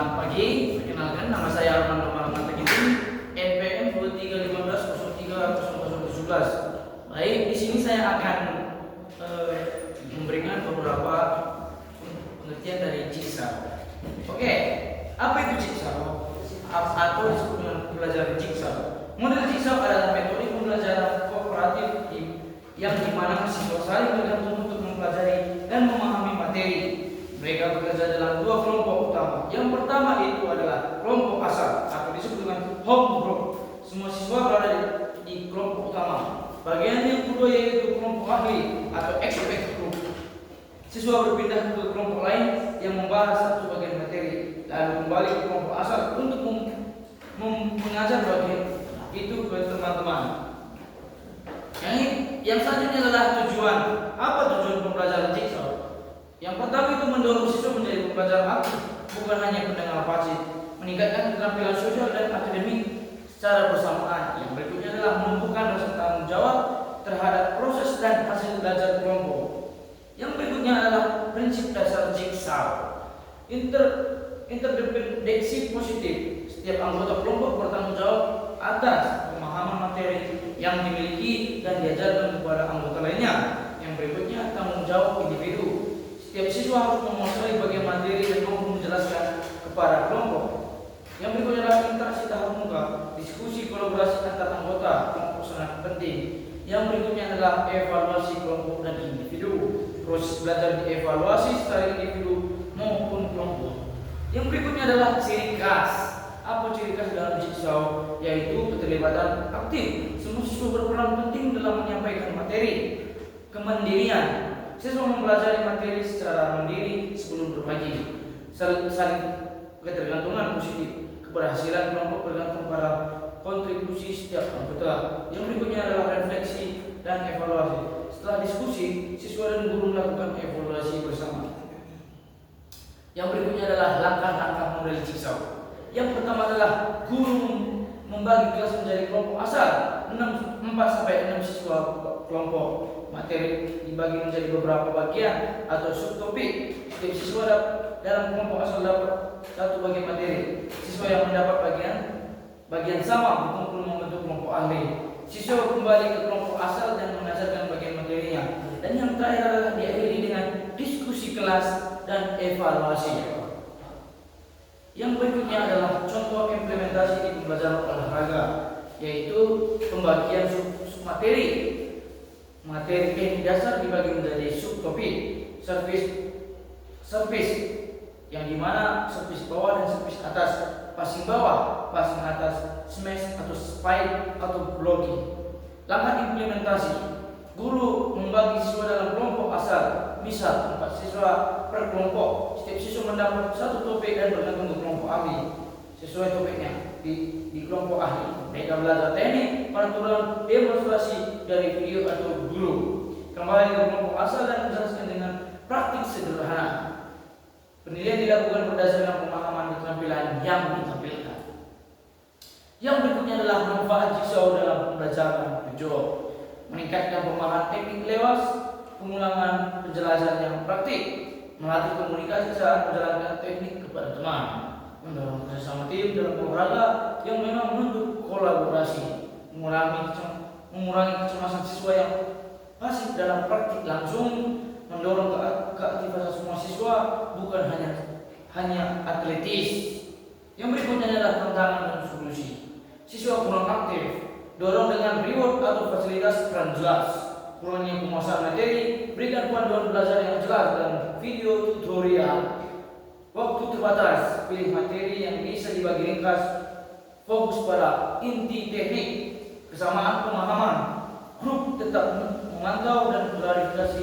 Selamat pagi, perkenalkan nama saya Armando Malamata Ginting, NPM 2315030017. Baik, di sini saya akan memberikan beberapa pengertian dari jigsaw. Oke, apa itu jigsaw? Atau disebut dengan pembelajaran jigsaw. Model jigsaw adalah metode pembelajaran kooperatif yang dimana siswa saling bergantung untuk mempelajari dan memahami materi. Mereka bekerja dalam dua kelompok utama. Yang pertama itu adalah kelompok asal atau disebut dengan home group. Semua siswa berada di kelompok utama. Bagian yang kedua yaitu kelompok ahli atau expert group. Siswa berpindah ke kelompok lain yang membahas satu bagian materi, lalu kembali ke kelompok asal untuk mengajar bagian itu ke teman-teman. Yang selanjutnya adalah tujuan. Apa tujuan pembelajaran jigsaw? Yang pertama itu mendorong siswa menjadi pembelajar aktif, bukan hanya pendengar pasif, meningkatkan keterampilan sosial dan akademik secara bersamaan. Yang berikutnya adalah menumbuhkan rasa tanggung jawab terhadap proses dan hasil belajar kelompok. Yang berikutnya adalah prinsip dasar jigsaw. Interdependensi positif. Setiap anggota kelompok bertanggung jawab atas pemahaman materi yang dimiliki dan diajarkan kepada anggota lainnya. Yang berikutnya tanggung jawab individu. Setiap siswa harus menguasai bagian materi dan mampu menjelaskan kepada kelompok. Yang berikutnya adalah interaksi tatap muka, diskusi kolaborasi antar anggota kelompok sangat penting. Yang berikutnya adalah evaluasi kelompok dan individu. Proses belajar dievaluasi secara individu maupun kelompok. Yang berikutnya adalah ciri khas. Apa ciri khas dalam jigsaw? Yaitu keterlibatan aktif. Semua siswa berperan penting dalam menyampaikan materi. Kemandirian. Siswa mempelajari materi secara mandiri sebelum berbagi. Saling ketergantungan positif. Keberhasilan kelompok bergantung pada kontribusi setiap anggota. Yang berikutnya adalah refleksi dan evaluasi. Setelah diskusi, siswa dan guru melakukan evaluasi bersama. Yang berikutnya adalah langkah-langkah model jigsaw. Yang pertama adalah guru membagi kelas menjadi kelompok asal 4-6 siswa kelompok. Materi dibagi menjadi beberapa bagian atau subtopik. Setiap siswa dalam kelompok asal dapat satu bagian materi. Siswa yang mendapat bagian sama berkumpul membentuk kelompok ahli. Siswa kembali ke kelompok asal dan mengajarkan bagian materinya. Dan yang terakhir adalah diakhiri dengan diskusi kelas dan evaluasi. Yang berikutnya adalah contoh implementasi di pembelajaran olahraga, yaitu pembagian materi. Materi teknik dasar dibagi menjadi subtopik. Servis yang dimana servis bawah dan servis atas, passing bawah, passing atas, smash atau spike atau blocking. Langkah implementasi. Guru membagi siswa dalam kelompok asal, misal 4 siswa per kelompok. Setiap siswa mendapat satu topik dan bergantung ke kelompok ahli sesuai topiknya di kelompok ahli. Mereka belajar teknik, peraturan, demonstrasi dari video atau guru. Kembali ke kelompok asal dan menjelaskan dengan praktik sederhana. Penilaian dilakukan berdasarkan pemahaman dan keterampilan yang ditampilkan. Yang berikutnya adalah manfaat jigsaw dalam pembelajaran menjawab. Meningkatkan pemahaman teknik lewat pengulangan penjelasan yang praktik, melatih komunikasi saat menjalankan teknik kepada teman, mendorong kerjasama tim dalam olahraga yang memang menuntut kolaborasi, mengurangi kecemasan siswa yang pasif dalam praktik langsung, mendorong keaktifan semua siswa bukan hanya atletis. Yang berikutnya adalah tantangan dan solusi. Siswa kurang aktif, dorong dengan reward atau fasilitas peran jelas. Kurangnya penguasaan materi, berikan panduan belajar yang jelas dan video tutorial. Waktu terbatas, pilih materi yang bisa dibagi ringkas, fokus pada inti teknik, kesamaan pemahaman. Grup tetap memantau dan klarifikasi